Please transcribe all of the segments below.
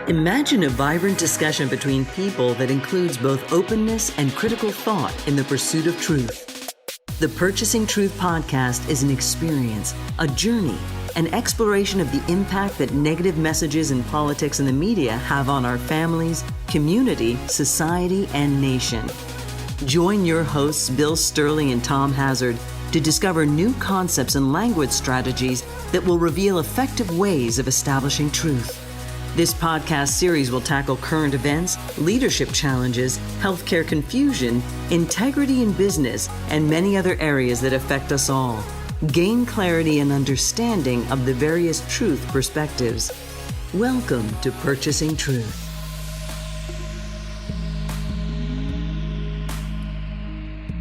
Imagine a vibrant discussion between people that includes both openness and critical thought in the pursuit of truth. The Purchasing Truth podcast is an experience, a journey, an exploration of the impact that negative messages in politics and the media have on our families, community, society, and nation. Join your hosts, Bill Stierle and Tom Hazard, to discover new concepts and language strategies that will reveal effective ways of establishing truth. This podcast series will tackle current events, leadership challenges, healthcare confusion, integrity in business, and many other areas that affect us all. Gain clarity and understanding of the various truth perspectives. Welcome to Purchasing Truth.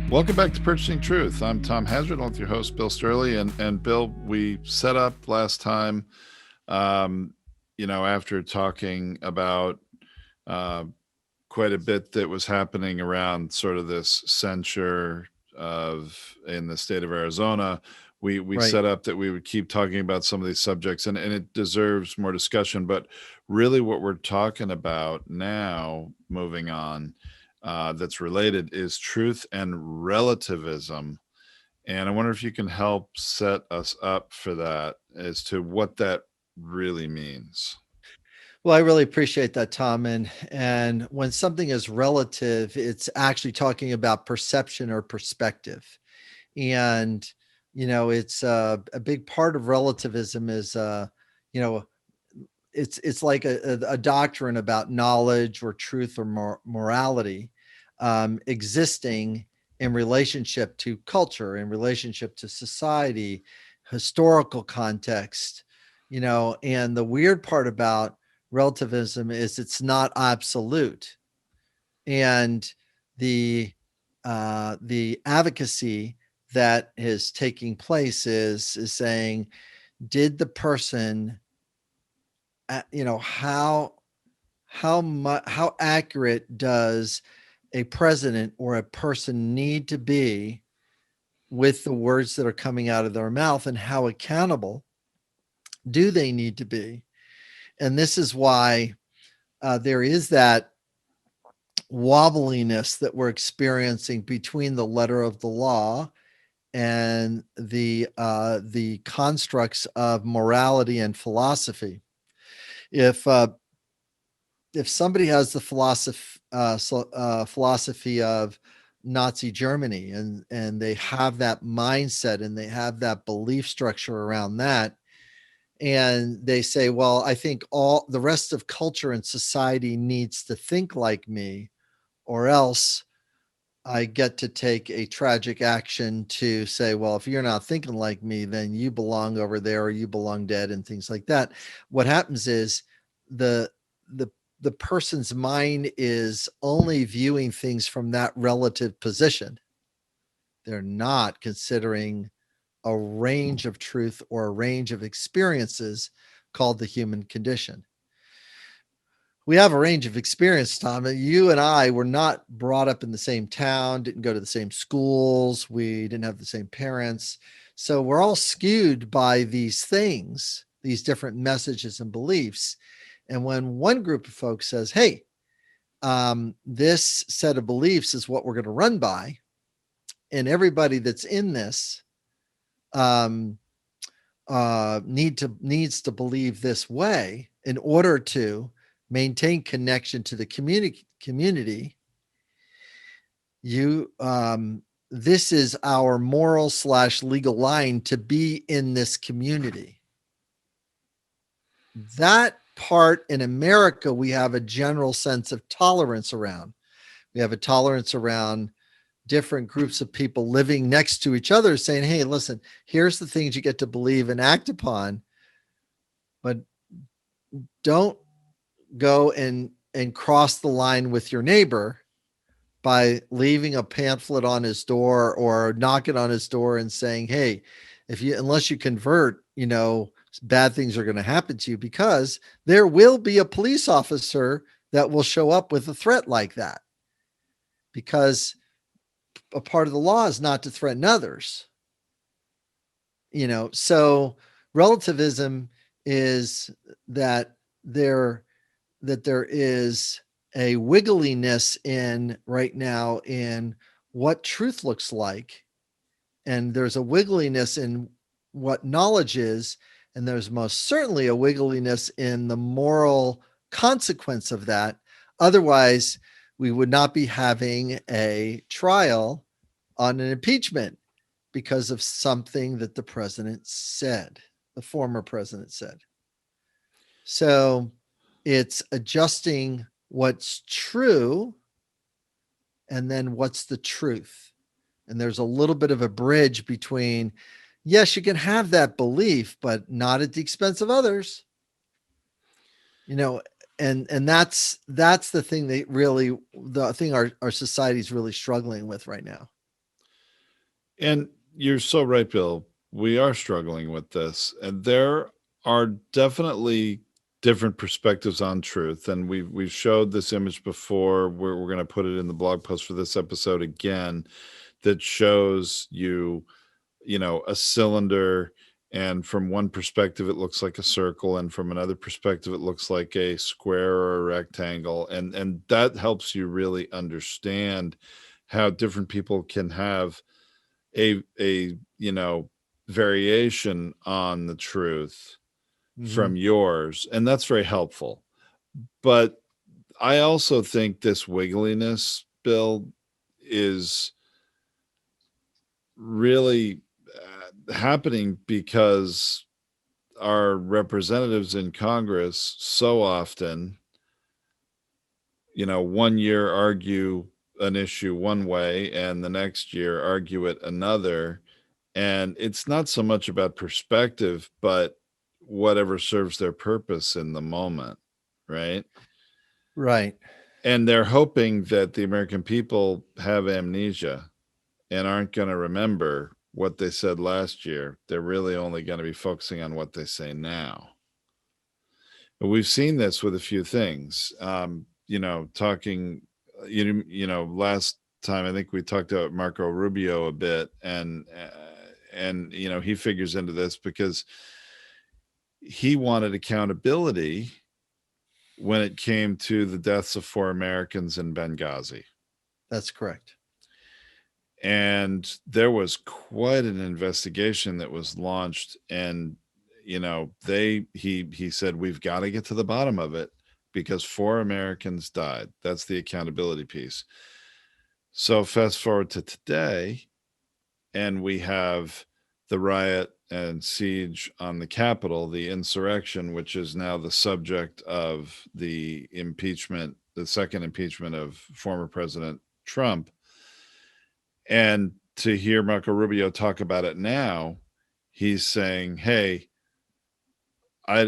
Welcome back to Purchasing Truth. I'm Tom Hazard, along with your host, Bill Stierle. And Bill, we set up last time, after talking about quite a bit that was happening around sort of this censure in the state of Arizona. We Right. set up that we would keep talking about some of these subjects, and it deserves more discussion. But really what we're talking about now, moving on, that's related, is truth and relativism. And I wonder if you can help set us up for that as to what that really means. Well, I really appreciate that, Tom. And when something is relative, it's actually talking about perception or perspective. And, it's a big part of relativism is, it's like a doctrine about knowledge or truth or morality existing in relationship to culture, in relationship to society, historical context, and the weird part about relativism is it's not absolute. And the advocacy that is taking place is saying, did the person, how accurate does a president or a person need to be with the words that are coming out of their mouth, and how accountable do they need to be? And this is why there is that wobbliness that we're experiencing between the letter of the law and the constructs of morality and philosophy. If somebody has the philosophy of Nazi Germany and they have that mindset and they have that belief structure around that, and they say, well, I think all the rest of culture and society needs to think like me, or else I get to take a tragic action to say, well, if you're not thinking like me, then you belong over there, or you belong dead, and things like that. What happens is the person's mind is only viewing things from that relative position. They're not considering a range of truth or a range of experiences called the human condition. We have a range of experience, Tom. You and I were not brought up in the same town, didn't go to the same schools, we didn't have the same parents. So we're all skewed by these things, these different messages and beliefs. And when one group of folks says, hey, this set of beliefs is what we're going to run by, and everybody that's in this needs to believe this way in order to maintain connection to the community. This is our moral / legal line to be in this community. That part in America, we have a general sense of tolerance around. We have a tolerance around different groups of people living next to each other, saying, hey, listen, here's the things you get to believe and act upon, but don't go and cross the line with your neighbor by leaving a pamphlet on his door or knocking on his door and saying, hey, unless you convert, bad things are going to happen to you, because there will be a police officer that will show up with a threat like that, because a part of the law is not to threaten others. So relativism is that there that there is a wiggliness in right now in what truth looks like. And there's a wiggliness in what knowledge is. And there's most certainly a wiggliness in the moral consequence of that. Otherwise, we would not be having a trial on an impeachment because of something that the president said, the former president said. So it's adjusting what's true and then what's the truth. And there's a little bit of a bridge between, yes, you can have that belief, but not at the expense of others. And that's the thing the thing our society is really struggling with right now. And you're so right, Bill. We are struggling with this, and there are definitely different perspectives on truth. And we've showed this image before. We're going to put it in the blog post for this episode again, that shows you a cylinder, and from one perspective it looks like a circle, and from another perspective it looks like a square or a rectangle, and that helps you really understand how different people can have a variation on the truth from yours, and that's very helpful. But I also think this wiggliness, Bill, is really happening because our representatives in Congress so often, 1 year argue an issue one way and the next year argue it another. And it's not so much about perspective, but whatever serves their purpose in the moment, right? Right. And they're hoping that the American people have amnesia and aren't going to remember what they said last year. They're really only going to be focusing on what they say now. But we've seen this with a few things. Talking, last time I think we talked about Marco Rubio a bit, and he figures into this because he wanted accountability when it came to the deaths of 4 Americans in Benghazi. That's correct. And there was quite an investigation that was launched, and he said, we've got to get to the bottom of it because 4 Americans died. That's the accountability piece. So fast forward to today, and we have the riot and siege on the Capitol, the insurrection, which is now the subject of the impeachment, the second impeachment of former President Trump. And to hear Marco Rubio talk about it now, he's saying, hey, I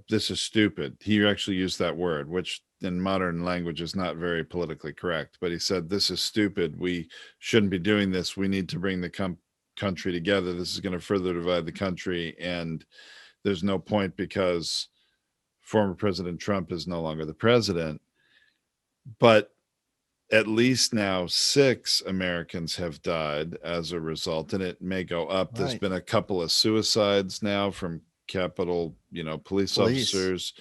this is stupid. He actually used that word, which in modern language is not very politically correct, but he said, this is stupid. We shouldn't be doing this. We need to bring the country together. This is going to further divide the country. And there's no point because former President Trump is no longer the president. But at least now 6 Americans have died as a result, and it may go up. Right. There's been a couple of suicides now from Capitol, police officers,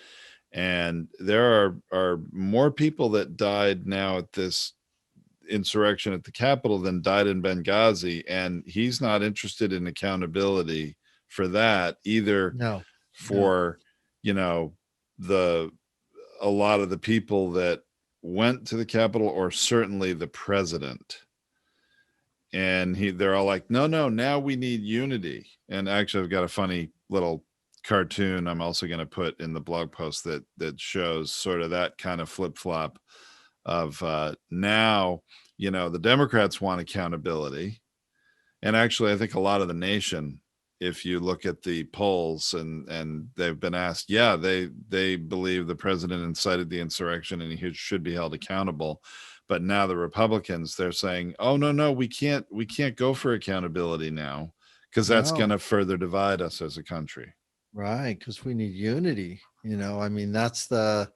and there are more people that died now at this insurrection at the Capitol than died in Benghazi, and he's not interested in accountability for that either. No. For a lot of the people that went to the Capitol, or certainly the president. And they're all like, no, now we need unity. And actually, I've got a funny little cartoon I'm also going to put in the blog post that shows sort of that kind of flip-flop of now, the Democrats want accountability. And actually, I think a lot of the nation, if you look at the polls and they've been asked, they believe the president incited the insurrection and he should be held accountable. But now the Republicans, they're saying, oh, no, we can't go for accountability now because that's going to further divide us as a country. Right. Because we need unity. That's the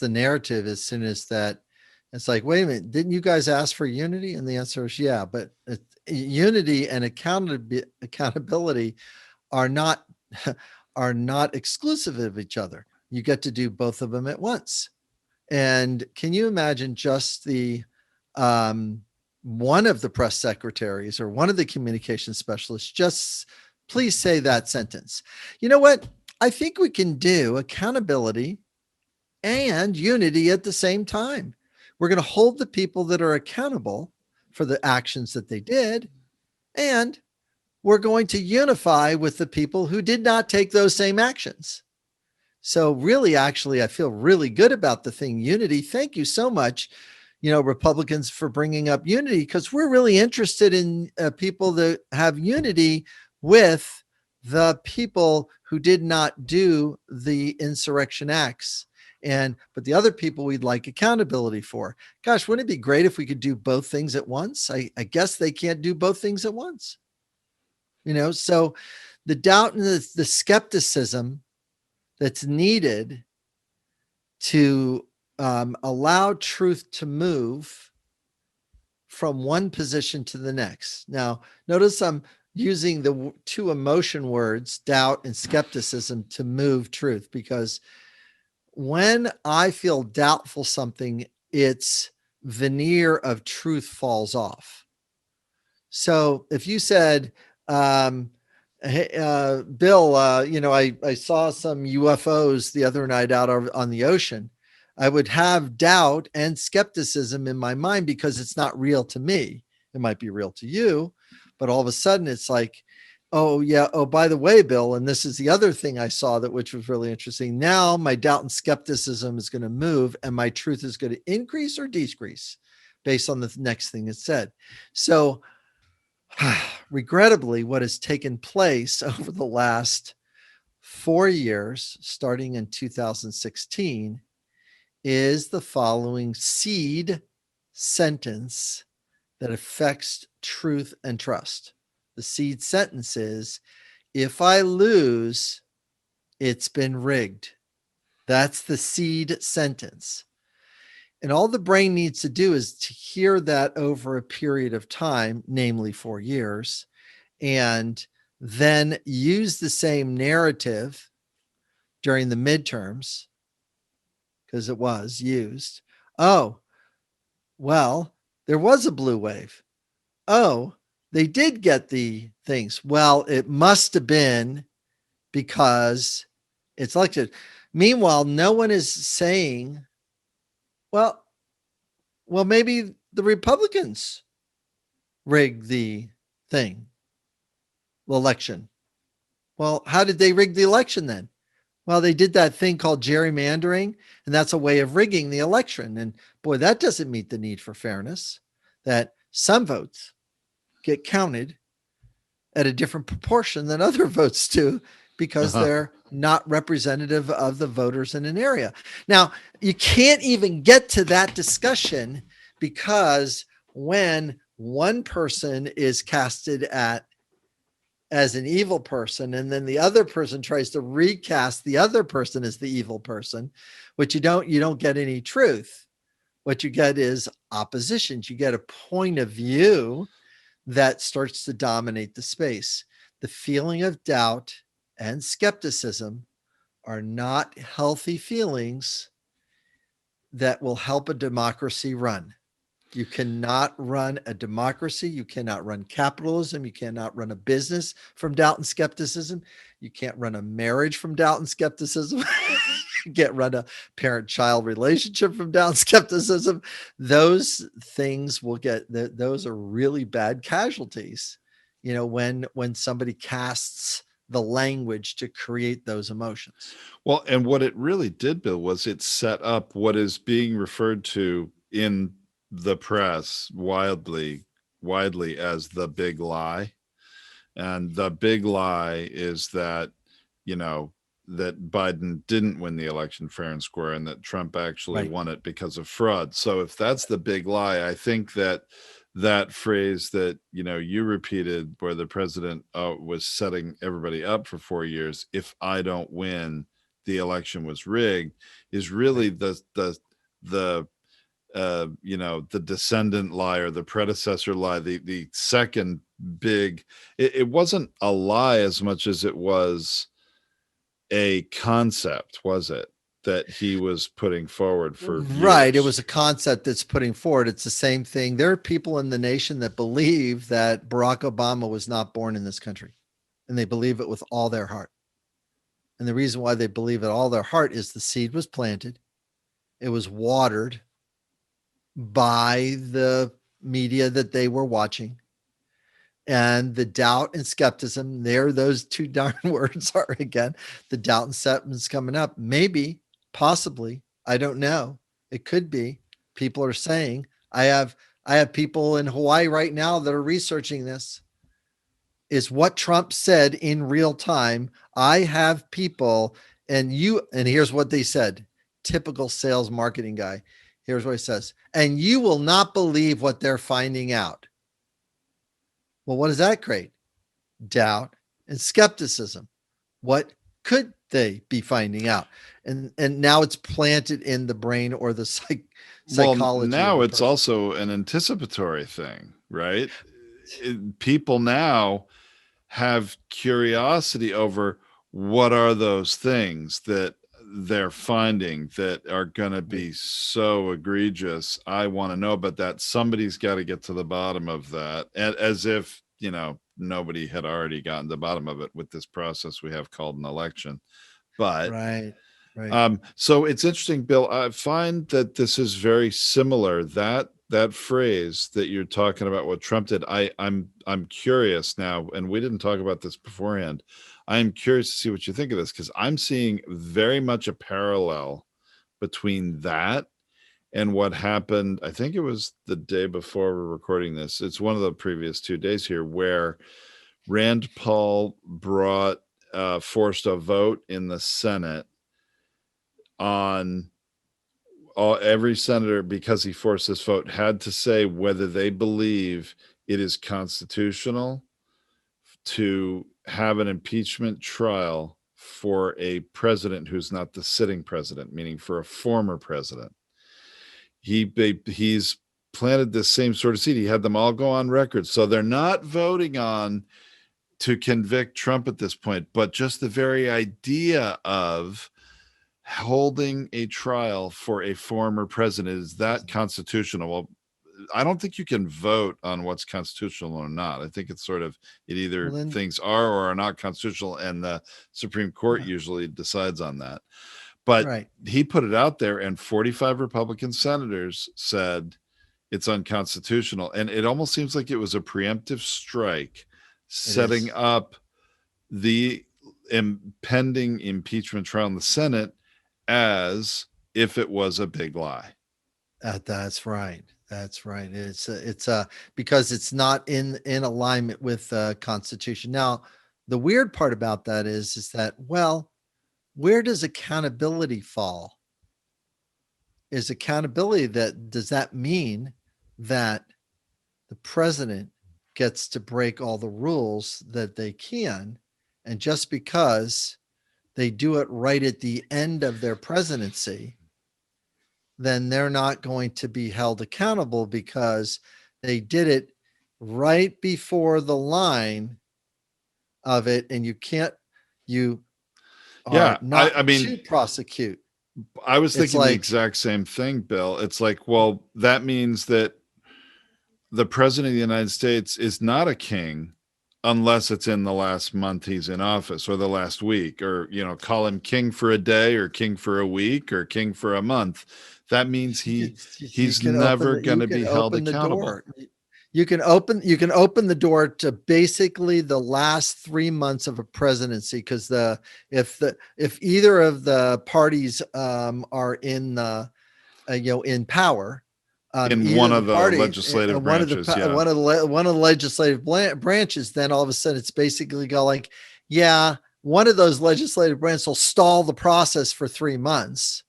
narrative. As soon as that, it's like, wait a minute, didn't you guys ask for unity? And the answer is, yeah, but unity and accountability are not exclusive of each other. you get to do both of them at once. And can you imagine just the one of the press secretaries or one of the communication specialists just please say that sentence. You know what? I think we can do accountability and unity at the same time. We're going to hold the people that are accountable for the actions that they did, and we're going to unify with the people who did not take those same actions. So really, actually, I feel really good about the thing unity. Thank you so much, Republicans, for bringing up unity, because we're really interested in people that have unity with the people who did not do the insurrection acts. But the other people we'd like accountability for. Gosh, wouldn't it be great if we could do both things at once? I guess they can't do both things at once. So the doubt and the skepticism that's needed to allow truth to move from one position to the next. Now, notice I'm using the two emotion words, doubt and skepticism, to move truth, because when I feel doubtful something, its veneer of truth falls off. So if you said, hey, Bill, I saw some UFOs the other night out on the ocean, I would have doubt and skepticism in my mind because it's not real to me. It might be real to you, but all of a sudden it's like, oh yeah, oh, by the way, Bill, and this is the other thing I saw which was really interesting. Now my doubt and skepticism is going to move, and my truth is going to increase or decrease based on the next thing it said. So regrettably, what has taken place over the last 4 years, starting in 2016, is the following seed sentence that affects truth and trust. The seed sentence is, if I lose, it's been rigged. That's the seed sentence. And all the brain needs to do is to hear that over a period of time, namely 4 years, and then use the same narrative during the midterms, because it was used. Oh, well, there was a blue wave. Oh, they did get the things. Well, it must have been because it's elected. Meanwhile, no one is saying, well, maybe the Republicans rigged the thing, the election. Well, how did they rig the election then? Well, they did that thing called gerrymandering, and that's a way of rigging the election. And boy, that doesn't meet the need for fairness, that some votes get counted at a different proportion than other votes do because they're not representative of the voters in an area. Now, you can't even get to that discussion, because when one person is casted as an evil person, and then the other person tries to recast the other person as the evil person, which you don't get any truth. What you get is oppositions. You get a point of view that starts to dominate the space. The feeling of doubt and skepticism are not healthy feelings that will help a democracy run. You cannot run a democracy. You cannot run capitalism. You cannot run a business from doubt and skepticism. You can't run a marriage from doubt and skepticism. You can't run a parent-child relationship from doubt and skepticism. Those things those are really bad casualties, when somebody casts the language to create those emotions. Well, and what it really did, Bill, was it set up what is being referred to in the press widely as the big lie. And the big lie is that, that Biden didn't win the election fair and square, and that Trump actually won it because of fraud. So if that's the big lie, I think that phrase that, you repeated, where the president was setting everybody up for 4 years, if I don't win, the election was rigged, is really the descendant lie, or the predecessor lie, the second big. It wasn't a lie as much as it was a concept, was it? that he was putting forward for Right. It years. was a concept that's putting forward. It's the same thing. There are people in the nation that believe that Barack Obama was not born in this country, and they believe it with all their heart. And the reason why they believe it all their heart is the seed was planted, it was watered by the media that they were watching. And the doubt and skepticism, there those two darn words are again. The doubt and skepticism coming up. Maybe, possibly, I don't know. It could be. People are saying, I have people in Hawaii right now that are researching this. Is what Trump said in real time. I have people, and here's what they said. Typical sales marketing guy. Here's what he says. And you will not believe what they're finding out. Well, what does that create? Doubt and skepticism. What could they be finding out? And now it's planted in the brain or the psychology. Well, now it's person. also an anticipatory thing, right? People now have curiosity over what are those things that they're finding that are going to be so egregious. I want to know about that. Somebody's got to get to the bottom of that. And as if, nobody had already gotten to the bottom of it with this process we have called an election. But right. So it's interesting, Bill. I find that this is very similar. That phrase that you're talking about, what Trump did. I'm curious now, and we didn't talk about this beforehand. I'm curious to see what you think of this, because I'm seeing very much a parallel between that and what happened. I think it was the day before we're recording this. It's one of the previous 2 days here, where Rand Paul forced a vote in the Senate on every senator, because he forced this vote, had to say whether they believe it is constitutional to have an impeachment trial for a president who's not the sitting president, meaning for a former president. He's planted this same sort of seed. He had them all go on record. So they're not voting on to convict Trump at this point, but just the very idea of holding a trial for a former president, is that constitutional? Well, I don't think you can vote on what's constitutional or not. I think it's sort of, it either things are or are not constitutional, and the Supreme Court usually decides on that. But he put it out there, and 45 Republican senators said it's unconstitutional. And it almost seems like it was a preemptive strike setting up the impending impeachment trial in the Senate as if it was a big lie. That's right. It's because it's not in alignment with the Constitution. Now, the weird part about that is that, well, where does accountability fall? Does that mean that the president gets to break all the rules that they can, and just because they do it right at the end of their presidency, then they're not going to be held accountable because they did it right before the line of it, and you are not to prosecute. I was thinking the exact same thing, Bill. It's like, well, that means that the president of the United States is not a king unless it's in the last month he's in office, or the last week, or, call him king for a day or king for a week or king for a month. That means he's never going to be held accountable. You can open the door to basically the last 3 months of a presidency, because if either of the parties are in in power, in one of the legislative branches, one of the legislative branches, then all of a sudden it's basically one of those legislative branches will stall the process for 3 months.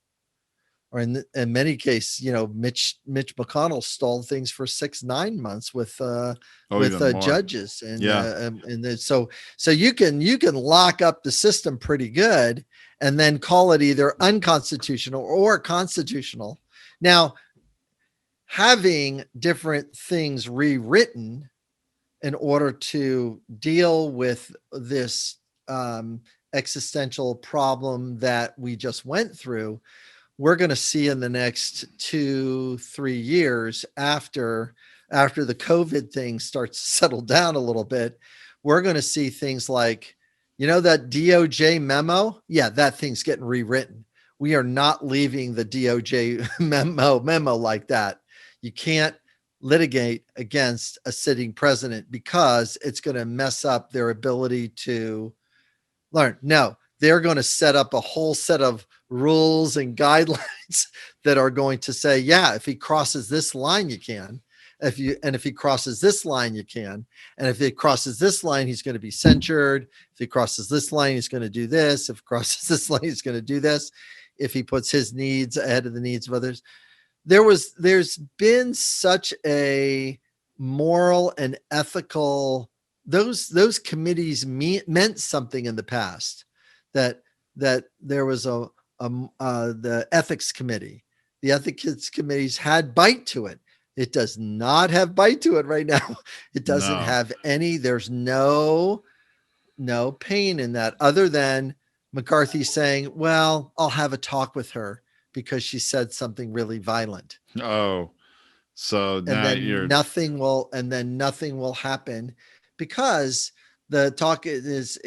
Or in many cases, Mitch McConnell stalled things for 6-9 months with judges, and so you can lock up the system pretty good, and then call it either unconstitutional or constitutional. Now, having different things rewritten in order to deal with this existential problem that we just went through, we're going to see in the next 2-3 years after the COVID thing starts to settle down a little bit, we're going to see things like, that DOJ memo. Yeah, that thing's getting rewritten. We are not leaving the DOJ memo like that. You can't litigate against a sitting president because it's going to mess up their ability to learn. No, they're going to set up a whole set of rules and guidelines that are going to say, yeah, if he crosses this line, you can. If he crosses this line, you can. And if he crosses this line, he's going to be censured. If he crosses this line, he's going to do this. If he crosses this line, he's going to do this. If he puts his needs ahead of the needs of others. There's been such a moral and ethical, those committees meant something in the past, that there was the ethics committee. The ethics committees had bite to it. It does not have bite to it right now. It doesn't have any. There's no pain in that, other than McCarthy saying, well, I'll have a talk with her because she said something really violent. Oh, so and now then nothing will happen, because the talk is,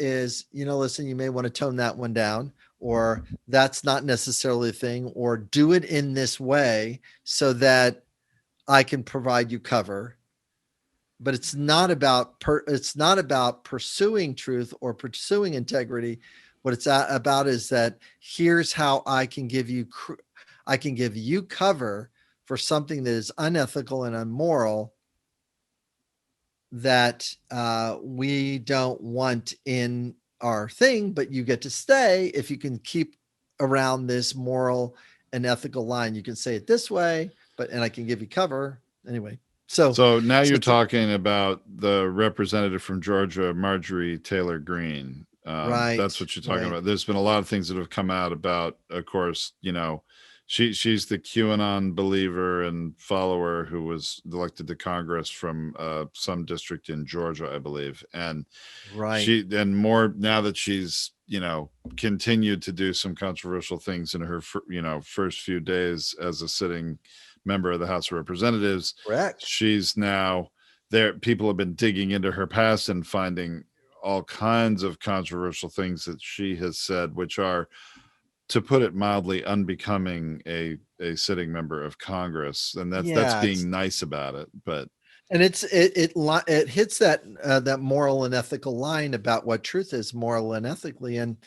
listen, you may want to tone that one down, or that's not necessarily a thing, or do it in this way so that I can provide you cover. But it's not about pursuing truth or pursuing integrity. What it's about is that here's how I can give you cover for something that is unethical and immoral that we don't want in our thing, but you get to stay if you can keep around this moral and ethical line. You can say it this way, and I can give you cover anyway. So now you're talking about the representative from Georgia, Marjorie Taylor Greene. Right. That's what you're talking about. There's been a lot of things that have come out about, of course, she's the QAnon believer and follower who was elected to Congress from some district in Georgia, I believe. And more now that she's, continued to do some controversial things in her, first few days as a sitting member of the House of Representatives. Correct. She's now there. People have been digging into her past and finding all kinds of controversial things that she has said, which are, to put it mildly, unbecoming a sitting member of Congress. And that's being nice about it. And it hits that moral and ethical line about what truth is, moral and ethically. And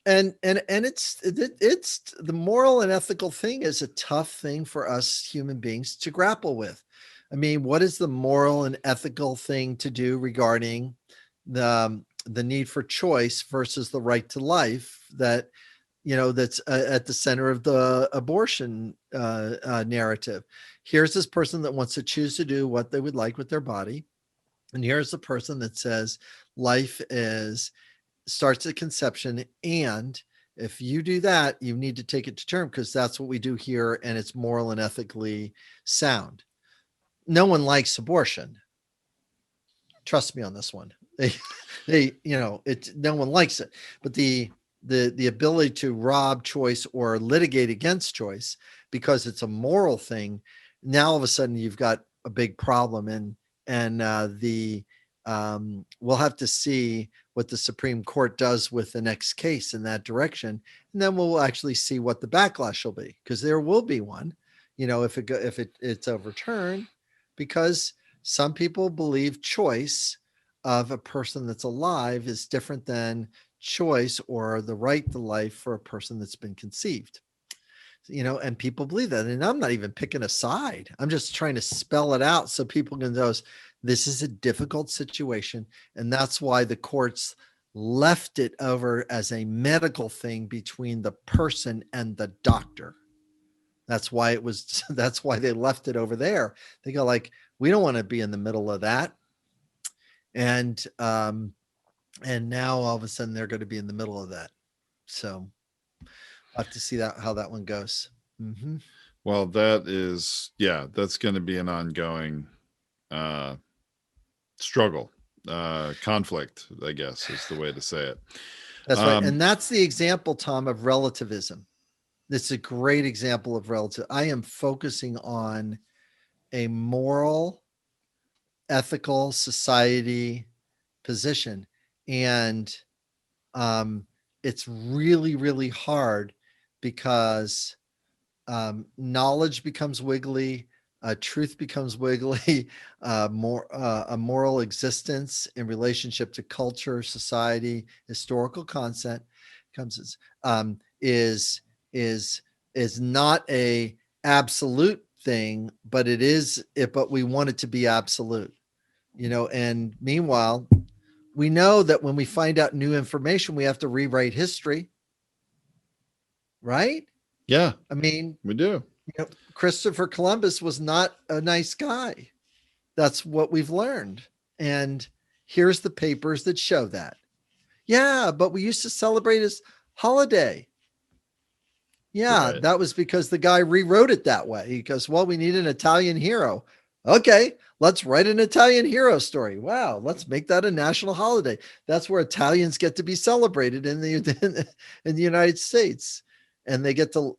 it's the moral and ethical thing is a tough thing for us human beings to grapple with. I mean, what is the moral and ethical thing to do regarding the need for choice versus the right to life that, that's at the center of the abortion narrative? Here's this person that wants to choose to do what they would like with their body. And here's the person that says life starts at conception, and if you do that, you need to take it to term because that's what we do here, and it's moral and ethically sound. No one likes abortion. Trust me on this one. No one likes it, but the ability to rob choice or litigate against choice because it's a moral thing, now all of a sudden you've got a big problem, and we'll have to see what the Supreme Court does with the next case in that direction. And then we'll actually see what the backlash will be, because there will be one, if it's overturned, because some people believe choice of a person that's alive is different than choice or the right to life for a person that's been conceived. And people believe that. And I'm not even picking a side. I'm just trying to spell it out so people can know this is a difficult situation. And that's why the courts left it over as a medical thing between the person and the doctor. That's why they left it over there. They go like, we don't want to be in the middle of that. And now all of a sudden they're going to be in the middle of that. So I'll have to see how that one goes. Mm-hmm. Well, that's going to be an ongoing struggle, conflict, I guess is the way to say it. That's right. And that's the example, Tom, of relativism. This is a great example of relative. I am focusing on a moral, ethical society position. And it's really, really hard because knowledge becomes wiggly, truth becomes wiggly, a moral existence in relationship to culture, society, historical content comes is not a absolute thing, but it is it. But we want it to be absolute, And meanwhile, we know that when we find out new information, we have to rewrite history, right? Yeah, I mean, we do. Christopher Columbus was not a nice guy. That's what we've learned. And here's the papers that show that. Yeah, but we used to celebrate his holiday. Yeah, Right. that was because the guy rewrote it that way. He goes, well, we need an Italian hero. Okay, let's write an Italian hero story. Wow, let's make that a national holiday. That's where Italians get to be celebrated in the United States. And they get to,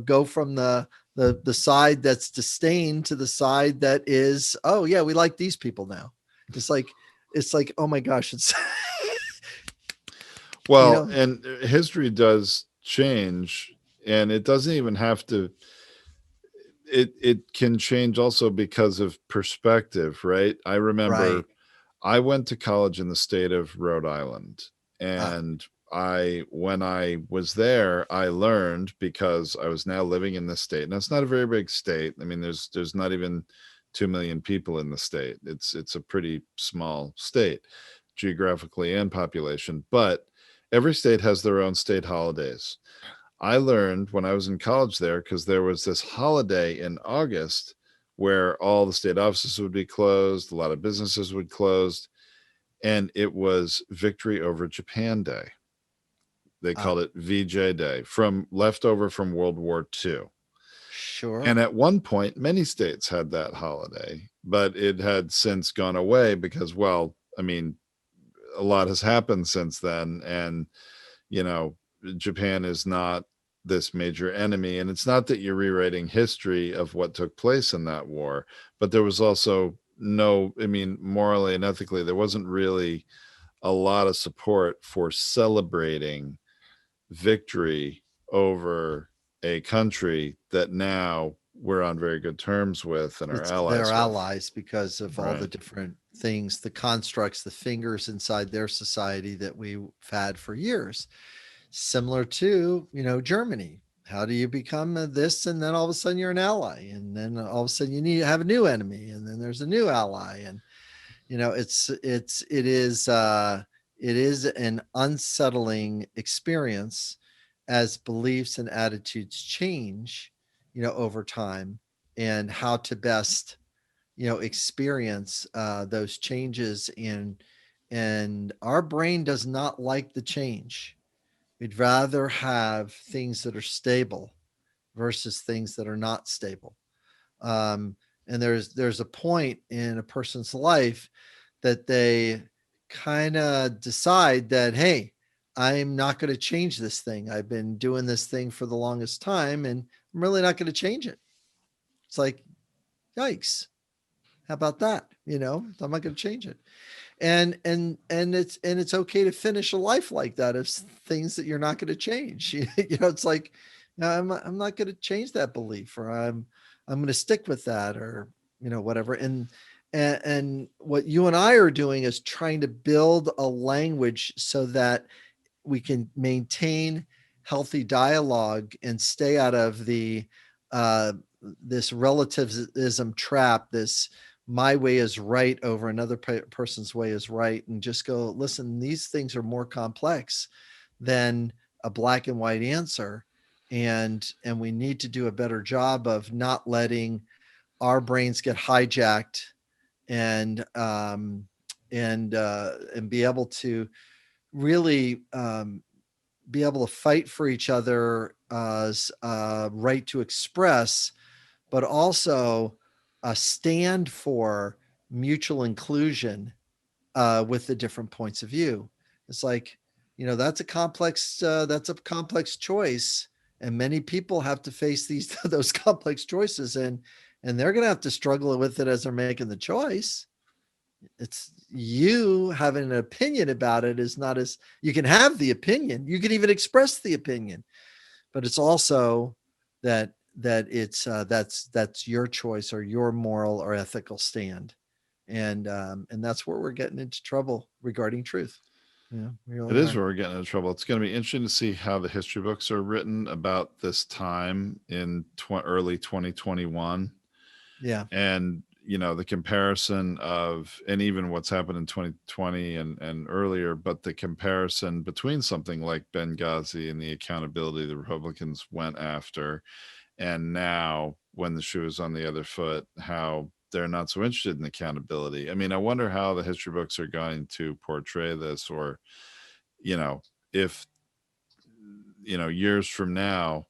go from the side that's disdain to the side that is, oh yeah, we like these people now. It's like, oh my gosh, it's well, and history does change, and it doesn't even have to. It can change also because of perspective, right? I remember right. I went to college in the state of Rhode Island, and when I was there, I learned, because I was now living in this state, and it's not a very big state. I mean, there's not even 2 million people in the state. It's a pretty small state geographically and population, but every state has their own state holidays. I learned when I was in college there, because there was this holiday in August where all the state offices would be closed, a lot of businesses would close, and it was Victory Over Japan Day. They called it VJ Day, from leftover from World War II. Sure. And at one point, many states had that holiday, but it had since gone away because, well, I mean, a lot has happened since then. And, Japan is not this major enemy. And it's not that you're rewriting history of what took place in that war, but there was also morally and ethically, there wasn't really a lot of support for celebrating victory over a country that now we're on very good terms with and are allies they're with. allies because of all the Right. different things, the constructs, the fingers inside their society that we've had for years. Similar to, Germany. How do you become this? And then all of a sudden you're an ally. And then all of a sudden you need to have a new enemy. And then there's a new ally. And, it is an unsettling experience as beliefs and attitudes change, over time, and how to best, experience those changes. And our brain does not like the change. We'd rather have things that are stable versus things that are not stable. And there's a point in a person's life that they kind of decide that, hey, I'm not going to change this thing. I've been doing this thing for the longest time, and I'm really not going to change it. It's like, yikes. How about that? I'm not going to change it. And it's okay to finish a life like that of things that you're not going to change. It's like, no, I'm not going to change that belief, or I'm going to stick with that, or whatever. And what you and I are doing is trying to build a language so that we can maintain healthy dialogue and stay out of the this relativism trap, this my way is right over another person's way is right, and just go, listen, these things are more complex than a black and white answer. And we need to do a better job of not letting our brains get hijacked, and be able to really be able to fight for each other's right to express, but also stand for mutual inclusion with the different points of view. It's like, That's a complex choice, and many people have to face those complex choices, and they're going to have to struggle with it as they're making the choice. It's you having an opinion about it is not as you can have the opinion, you can even express the opinion, but it's also that that's your choice or your moral or ethical stand, and that's where we're getting into trouble regarding truth. It is where we're getting into trouble. It's going to be interesting to see how the history books are written about this time in early 2021. Yeah. And, the comparison of, and even what's happened in 2020 and earlier, but the comparison between something like Benghazi and the accountability the Republicans went after, and now when the shoe is on the other foot, how they're not so interested in accountability. I mean, I wonder how the history books are going to portray this, or, if, years from now,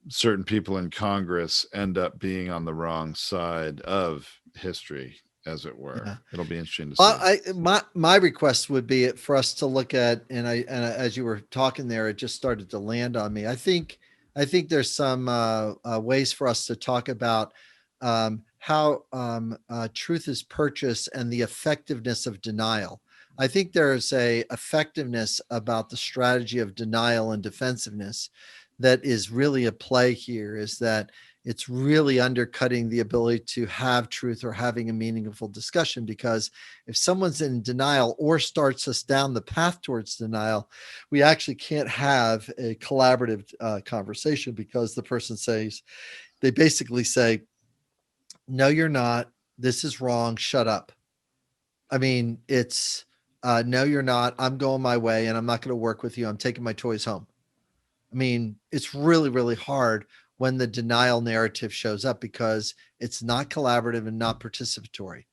certain people in Congress end up being on the wrong side of history, as it were. Yeah. It'll be interesting to see. My request would be for us to look at, and as you were talking there, it just started to land on me. I think there's some ways for us to talk about how truth is purchased and the effectiveness of denial. I think there's a effectiveness about the strategy of denial and defensiveness that is really a play here, is that it's really undercutting the ability to have truth or having a meaningful discussion. Because if someone's in denial or starts us down the path towards denial, we actually can't have a collaborative conversation, because the person they basically say, no, you're not, this is wrong, shut up. I mean, it's no, you're not, I'm going my way and I'm not going to work with you, I'm taking my toys home. I mean, it's really, really hard when the denial narrative shows up, because it's not collaborative and not participatory.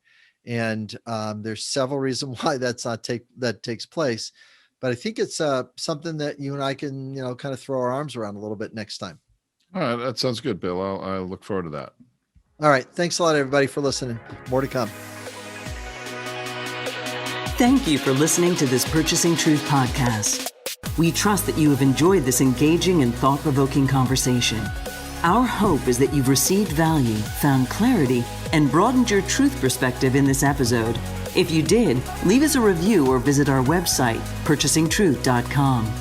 And there's several reasons why that takes place. But I think it's something that you and I can, kind of throw our arms around a little bit next time. All right. That sounds good, Bill. I'll look forward to that. All right. Thanks a lot, everybody, for listening. More to come. Thank you for listening to this Purchasing Truth podcast. We trust that you have enjoyed this engaging and thought-provoking conversation. Our hope is that you've received value, found clarity, and broadened your truth perspective in this episode. If you did, leave us a review or visit our website, purchasingtruth.com.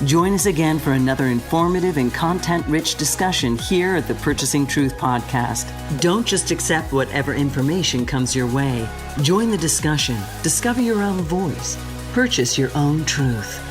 Join us again for another informative and content-rich discussion here at the Purchasing Truth podcast. Don't just accept whatever information comes your way. Join the discussion. Discover your own voice. Purchase your own truth.